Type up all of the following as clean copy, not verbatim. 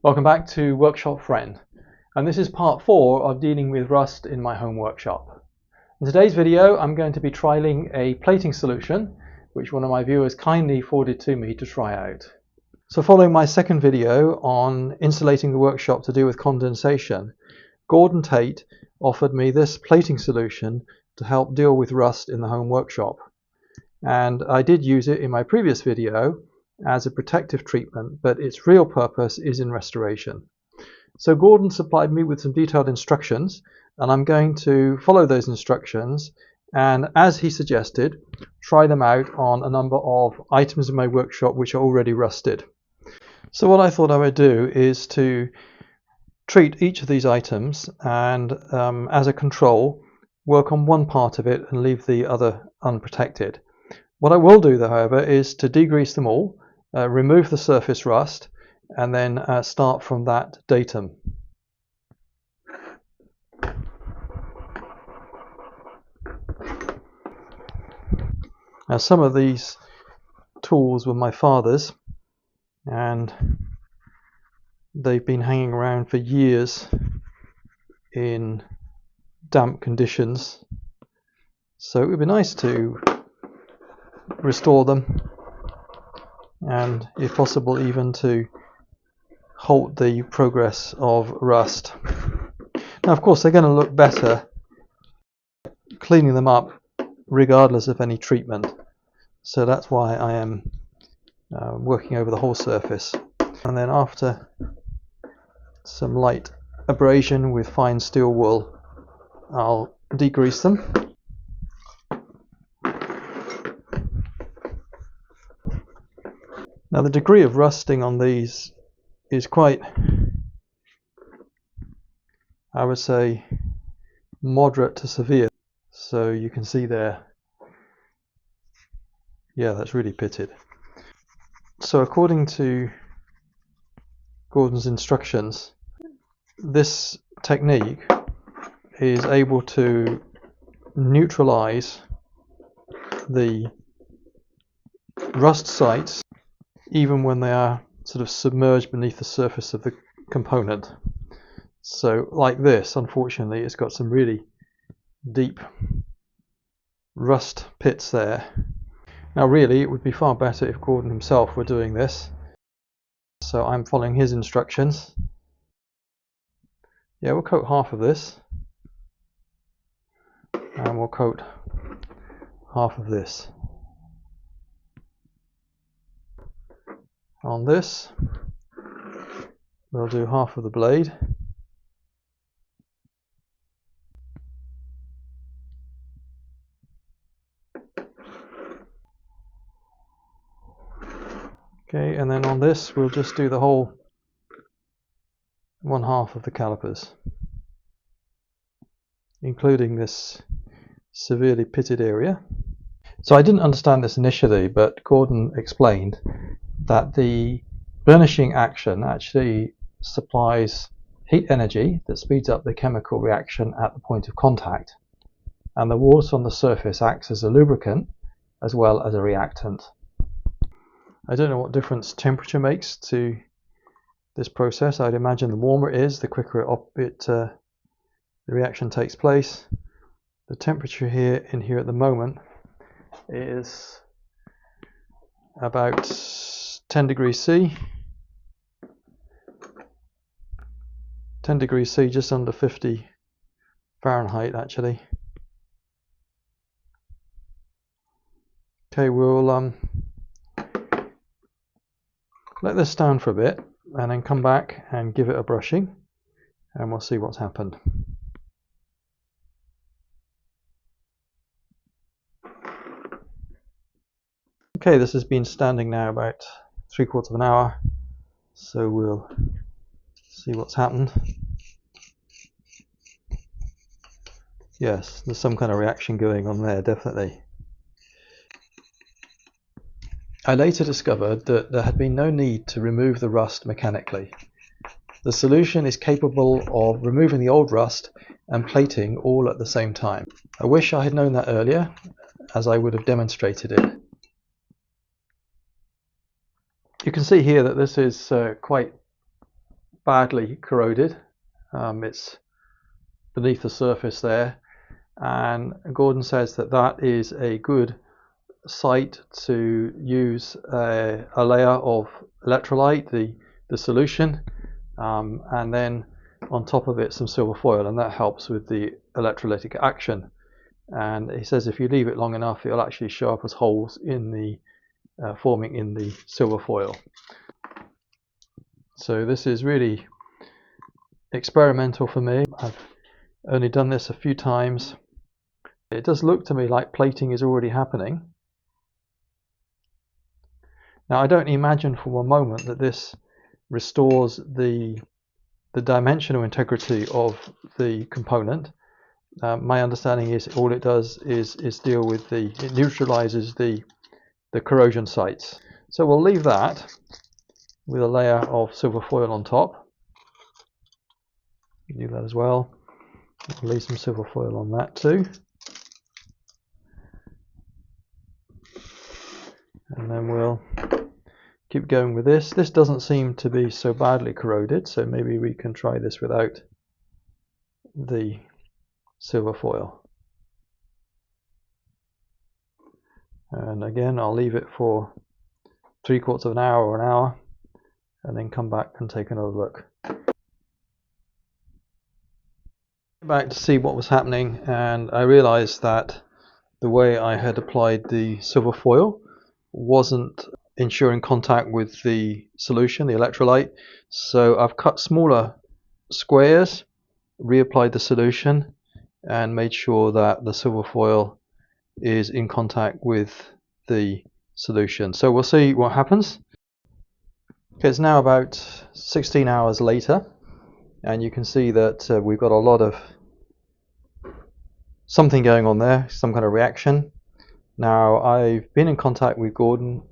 Welcome back to Workshop Friend, and this is part 4 of dealing with rust in my home workshop. In today's video I'm going to be trialing a plating solution which one of my viewers kindly forwarded to me to try out. So following my second video on insulating the workshop to do with condensation, Gordon Tate offered me this plating solution to help deal with rust in the home workshop, and I did use it in my previous video as a protective treatment, but its real purpose is in restoration. So Gordon supplied me with some detailed instructions, and I'm going to follow those instructions and, as he suggested, try them out on a number of items in my workshop which are already rusted. So what I thought I would do is to treat each of these items and, as a control, work on one part of it and leave the other unprotected. What I will do, however, is to degrease them all, remove the surface rust, and then start from that datum. Now, some of these tools were my father's, and they've been hanging around for years in damp conditions, so it would be nice to restore them and, if possible, even to halt the progress of rust. Now, of course, they're going to look better cleaning them up regardless of any treatment, so that's why I am working over the whole surface. And then after some light abrasion with fine steel wool, I'll degrease them. Now, the degree of rusting on these is quite, I would say, moderate to severe. So you can see there, yeah, that's really pitted. So according to Gordon's instructions, this technique is able to neutralize the rust sites even when they are sort of submerged beneath the surface of the component. So like this, unfortunately, it's got some really deep rust pits there. Now really it would be far better if Gordon himself were doing this, so I'm following his instructions. Yeah, we'll coat half of this, and we'll coat half of this. On this, we'll do half of the blade. Okay, and then on this, we'll just do the whole one half of the calipers, including this severely pitted area. So I didn't understand this initially, but Gordon explained that the burnishing action actually supplies heat energy that speeds up the chemical reaction at the point of contact, and the water on the surface acts as a lubricant as well as a reactant. I don't know what difference temperature makes to this process. I'd imagine the warmer it is, the quicker the reaction takes place. The temperature in here at the moment is about 10 degrees C. 10 degrees C, just under 50 Fahrenheit actually. Okay, we'll let this stand for a bit and then come back and give it a brushing, and we'll see what's happened. Okay, this has been standing now about 3/4 of an hour, so we'll see what's happened. Yes, there's some kind of reaction going on there, definitely. I later discovered that there had been no need to remove the rust mechanically. The solution is capable of removing the old rust and plating all at the same time. I wish I had known that earlier, as I would have demonstrated it. You can see here that this is quite badly corroded. It's beneath the surface there, and Gordon says that that is a good site to use a layer of electrolyte, the solution, and then on top of it some silver foil, and that helps with the electrolytic action. And he says if you leave it long enough, it'll actually show up as holes in the forming in the silver foil. So this is really experimental for me. I've only done this a few times. It does look to me like plating is already happening. Now I don't imagine for one moment that this restores the dimensional integrity of the component. My understanding is all it does is deal with it neutralizes the corrosion sites. So we'll leave that with a layer of silver foil on top. Do that as well. We'll leave some silver foil on that too. And then we'll keep going with this. This doesn't seem to be so badly corroded, so maybe we can try this without the silver foil. And again, I'll leave it for 3/4 of an hour or an hour, and then come back and take another look. Back to see what was happening, and I realized that the way I had applied the silver foil wasn't ensuring contact with the solution, the electrolyte. So I've cut smaller squares, reapplied the solution, and made sure that the silver foil is in contact with the solution. So we'll see what happens. Okay, it's now about 16 hours later, and you can see that we've got a lot of something going on there, some kind of reaction. Now I've been in contact with Gordon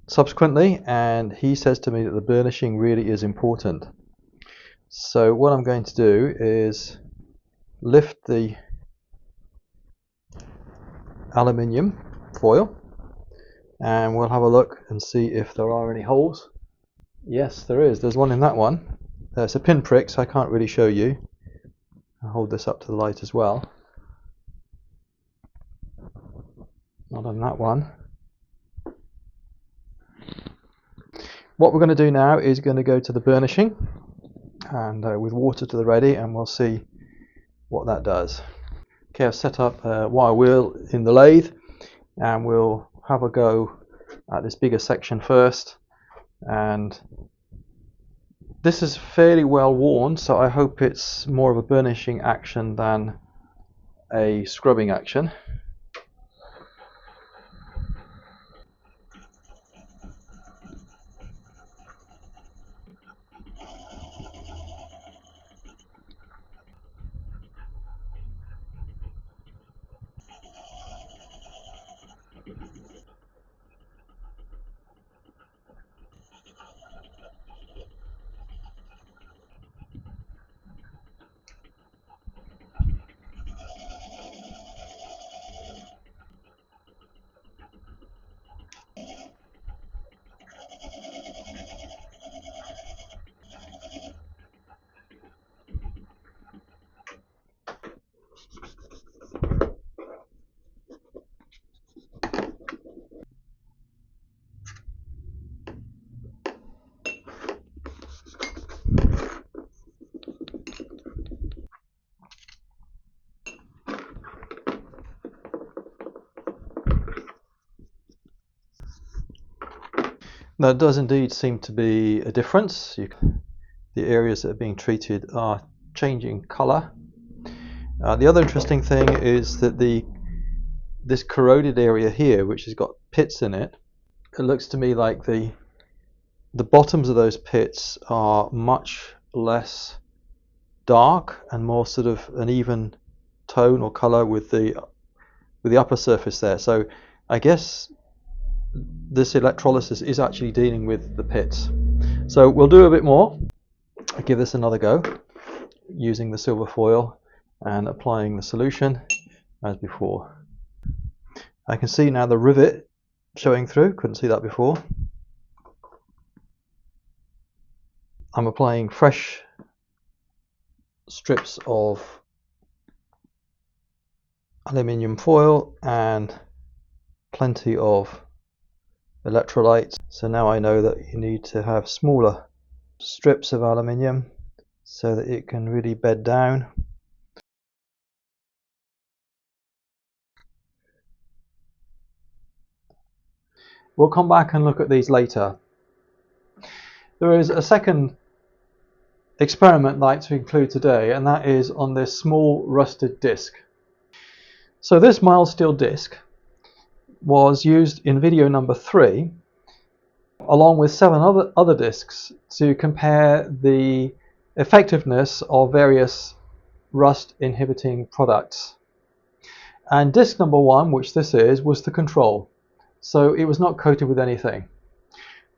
subsequently, and he says to me that the burnishing really is important. So what I'm going to do is lift the aluminium foil, and we'll have a look and see if there are any holes. Yes, there is. There's one in that one. It's a pinprick, so I can't really show you. I'll hold this up to the light as well. Not on that one. What we're going to do now is going to go to the burnishing, and with water to the ready, and we'll see what that does. Okay, I've set up a wire wheel in the lathe, and we'll have a go at this bigger section first. And this is fairly well worn, so I hope it's more of a burnishing action than a scrubbing action. There does indeed seem to be a difference. The areas that are being treated are changing colour. The other interesting thing is that this corroded area here, which has got pits in it, it looks to me like the bottoms of those pits are much less dark and more sort of an even tone or colour with the upper surface there. So I guess this electrolysis is actually dealing with the pits. So we'll do a bit more. I'll give this another go using the silver foil and applying the solution as before. I can see now the rivet showing through, couldn't see that before. I'm applying fresh strips of aluminium foil and plenty of electrolytes. So now I know that you need to have smaller strips of aluminium so that it can really bed down. We'll come back and look at these later. There is a second experiment I'd like to include today, and that is on this small rusted disc. So this mild steel disc was used in video number 3 along with 7 other discs to compare the effectiveness of various rust inhibiting products. And disc number 1, which this is, was the control. So it was not coated with anything.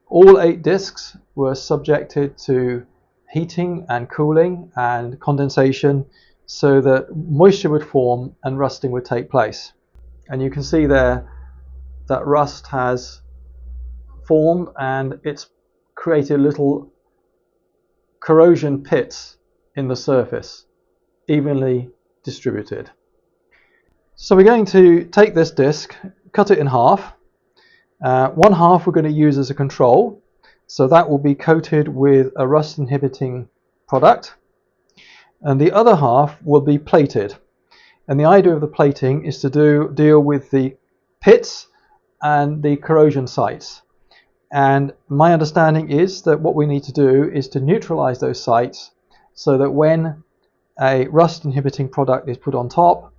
All 8 discs were subjected to heating and cooling and condensation so that moisture would form and rusting would take place. And you can see there that rust has formed and it's created little corrosion pits in the surface, evenly distributed. So we're going to take this disc, cut it in half. One half we're going to use as a control, so that will be coated with a rust inhibiting product, and the other half will be plated. And the idea of the plating is to deal with the pits and the corrosion sites. And my understanding is that what we need to do is to neutralize those sites so that when a rust inhibiting product is put on top,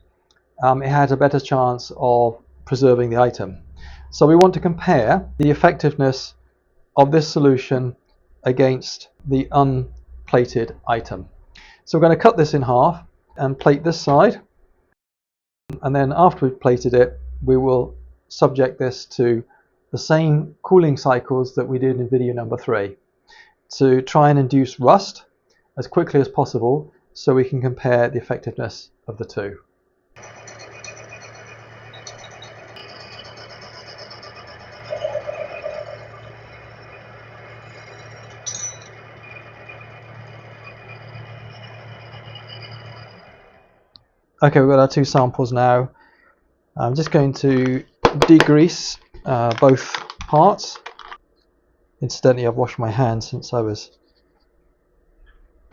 it has a better chance of preserving the item. So we want to compare the effectiveness of this solution against the unplated item. So we're going to cut this in half and plate this side, and then after we've plated it, we will subject this to the same cooling cycles that we did in video number 3 to try and induce rust as quickly as possible so we can compare the effectiveness of the two. Okay, we've got our 2 samples now. I'm just going to degrease both parts. Incidentally, I've washed my hands since I was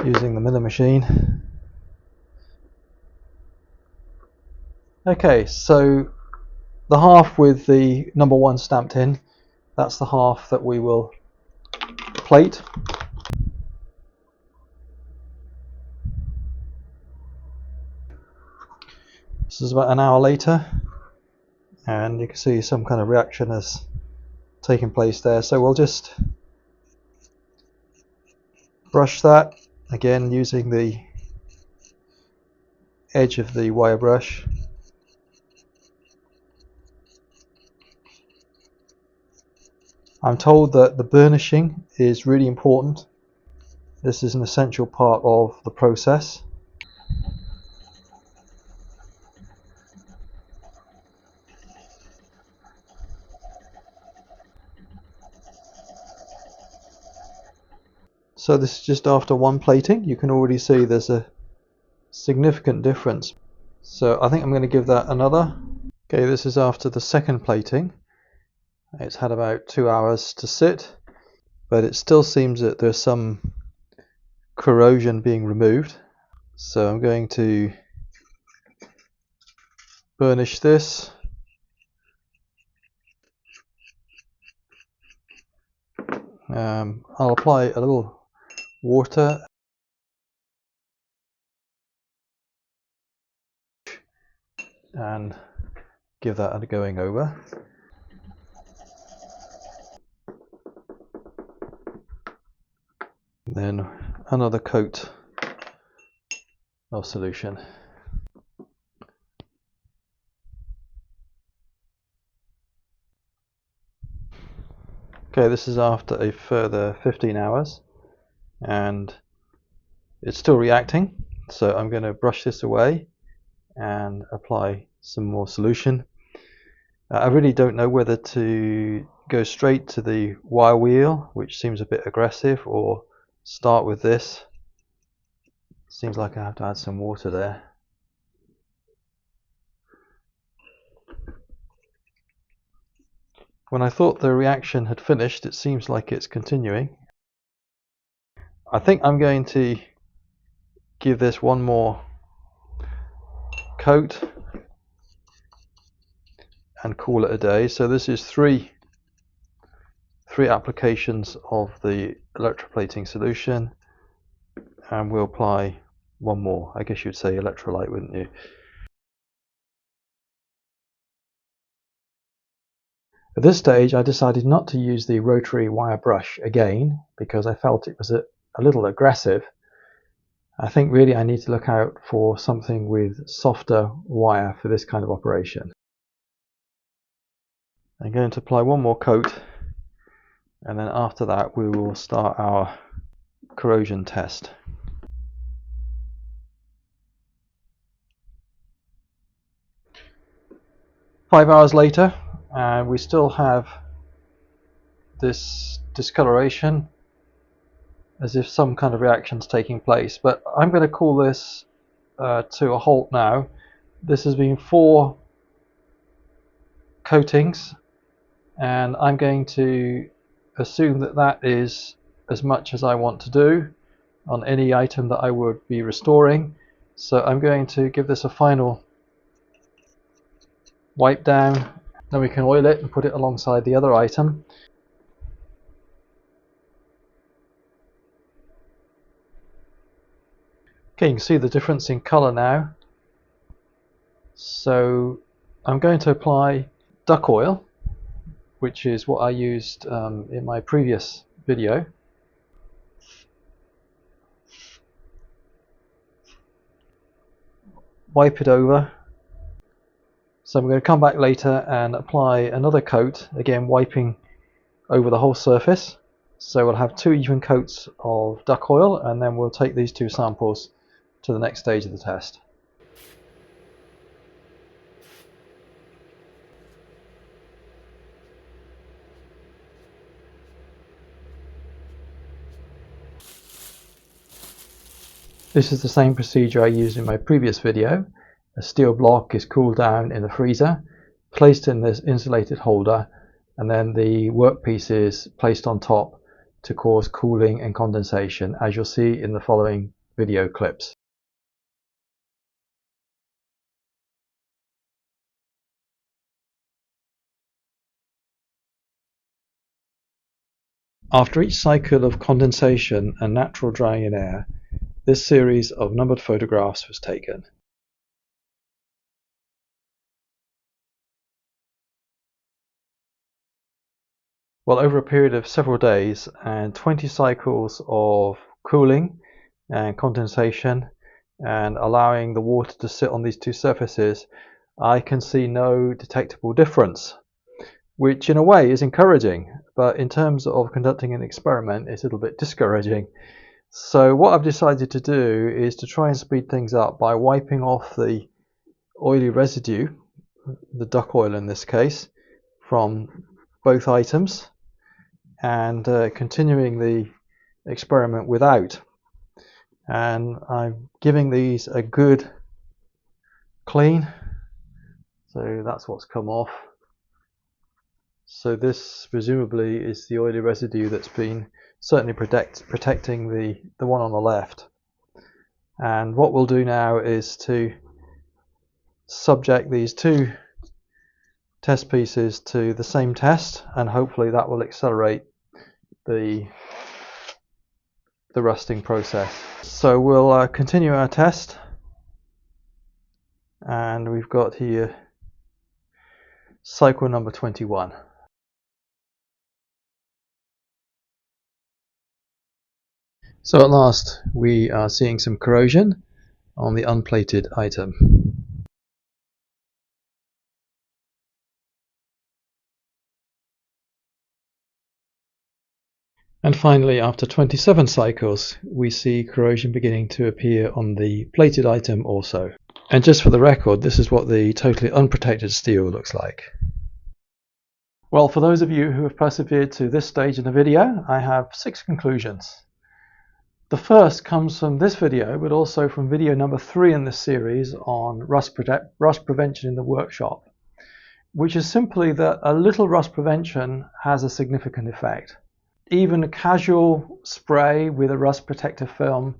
using the milling machine. Okay, so the half with the number 1 stamped in, that's the half that we will plate. This is about an hour later, and you can see some kind of reaction has taken place there. So we'll just brush that again using the edge of the wire brush. I'm told that the burnishing is really important. This is an essential part of the process. So this is just after 1 plating. You can already see there's a significant difference. So I think I'm going to give that another. Okay, this is after the 2nd plating. It's had about 2 hours to sit, but it still seems that there's some corrosion being removed. So I'm going to burnish this. I'll apply a little water and give that a going over. Then another coat of solution. Okay, this is after a further 15 hours and it's still reacting, so I'm going to brush this away and apply some more solution. I really don't know whether to go straight to the wire wheel, which seems a bit aggressive, or start with this. Seems like I have to add some water there. When I thought the reaction had finished, it seems like it's continuing. I think I'm going to give this one more coat and call it a day. So this is three applications of the electroplating solution, and we'll apply one more. I guess you'd say electrolyte, wouldn't you? At this stage I decided not to use the rotary wire brush again because I felt it was a little aggressive. I think really I need to look out for something with softer wire for this kind of operation. I'm going to apply one more coat, and then after that we will start our corrosion test. Five hours later, and we still have this discoloration as if some kind of reaction's taking place, but I'm going to call this to a halt now. This has been 4 coatings, and I'm going to assume that that is as much as I want to do on any item that I would be restoring. So I'm going to give this a final wipe down, then we can oil it and put it alongside the other item. Okay, you can see the difference in colour now. So I'm going to apply duck oil, which is what I used in my previous video. Wipe it over. So I'm going to come back later and apply another coat, again wiping over the whole surface. So we'll have 2 even coats of duck oil, and then we'll take these 2 samples to the next stage of the test. This is the same procedure I used in my previous video. A steel block is cooled down in the freezer, placed in this insulated holder, and then the workpiece is placed on top to cause cooling and condensation, as you'll see in the following video clips. After each cycle of condensation and natural drying in air, this series of numbered photographs was taken. Well, over a period of several days and 20 cycles of cooling and condensation and allowing the water to sit on these 2 surfaces, I can see no detectable difference, which in a way is encouraging, but in terms of conducting an experiment it's a little bit discouraging. So what I've decided to do is to try and speed things up by wiping off the oily residue, the duck oil in this case, from both items, and continuing the experiment without. And I'm giving these a good clean. So that's what's come off. So this presumably is the oily residue that's been certainly protecting the one on the left. And what we'll do now is to subject these 2 test pieces to the same test, and hopefully that will accelerate the rusting process. So we'll continue our test, and we've got here cycle number 21. So at last we are seeing some corrosion on the unplated item. And finally, after 27 cycles, we see corrosion beginning to appear on the plated item also. And just for the record, this is what the totally unprotected steel looks like. Well, for those of you who have persevered to this stage in the video, I have 6 conclusions. The first comes from this video, but also from video number 3 in this series on rust prevention in the workshop, which is simply that a little rust prevention has a significant effect. Even a casual spray with a rust protective film,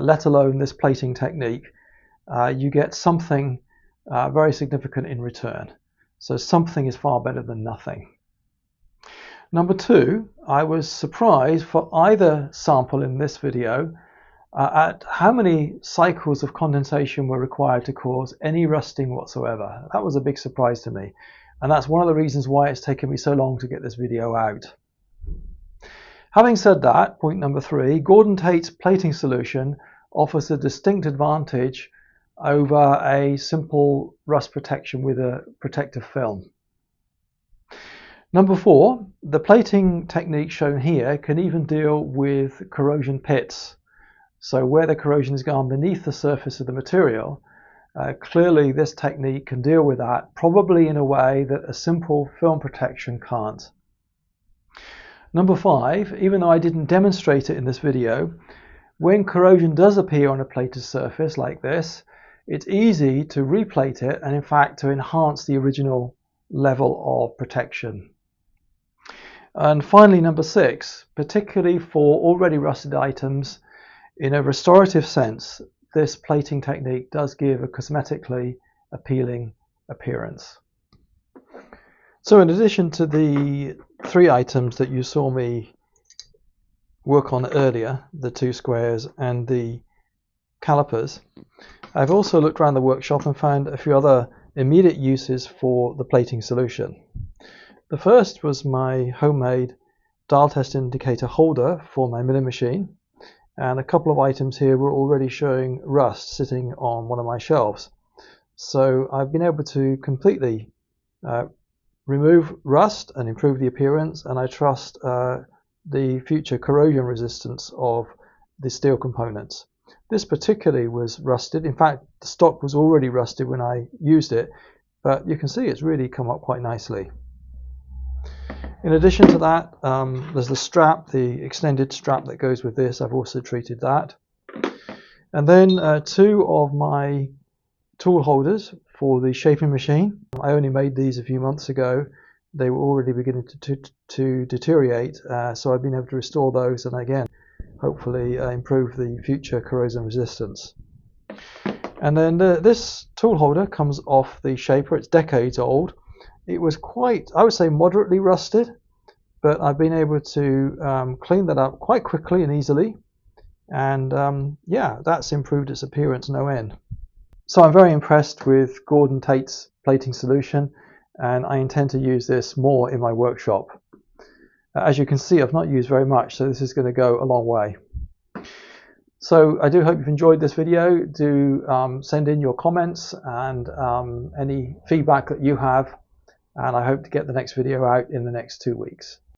let alone this plating technique, you get something very significant in return. So something is far better than nothing. Number 2, I was surprised for either sample in this video at how many cycles of condensation were required to cause any rusting whatsoever. That was a big surprise to me, and that's one of the reasons why it's taken me so long to get this video out. Having said that, point number 3, Gordon Tate's plating solution offers a distinct advantage over a simple rust protection with a protective film. Number 4, the plating technique shown here can even deal with corrosion pits. So where the corrosion has gone beneath the surface of the material, clearly this technique can deal with that, probably in a way that a simple film protection can't. Number 5, even though I didn't demonstrate it in this video, when corrosion does appear on a plated surface like this, it's easy to replate it and in fact to enhance the original level of protection. And finally, number 6, particularly for already rusted items, in a restorative sense, this plating technique does give a cosmetically appealing appearance. So in addition to the 3 items that you saw me work on earlier, the 2 squares and the calipers, I've also looked around the workshop and found a few other immediate uses for the plating solution. The first was my homemade dial test indicator holder for my milling machine, and a couple of items here were already showing rust sitting on one of my shelves. So I've been able to completely remove rust and improve the appearance, and I trust the future corrosion resistance of the steel components. This particularly was rusted. In fact, the stock was already rusted when I used it, but you can see it's really come up quite nicely. In addition to that, there's the strap, the extended strap that goes with this. I've also treated that. And then 2 of my tool holders for the shaping machine. I only made these a few months ago. They were already beginning to deteriorate, so I've been able to restore those and again hopefully improve the future corrosion resistance. And then this tool holder comes off the shaper. It's decades old. It was quite, I would say, moderately rusted, but I've been able to clean that up quite quickly and easily, and yeah, that's improved its appearance no end. So I'm very impressed with Gordon Tate's plating solution, and I intend to use this more in my workshop. As you can see, I've not used very much, so this is going to go a long way. So I do hope you've enjoyed this video. Do send in your comments and any feedback that you have, and I hope to get the next video out in the next 2 weeks.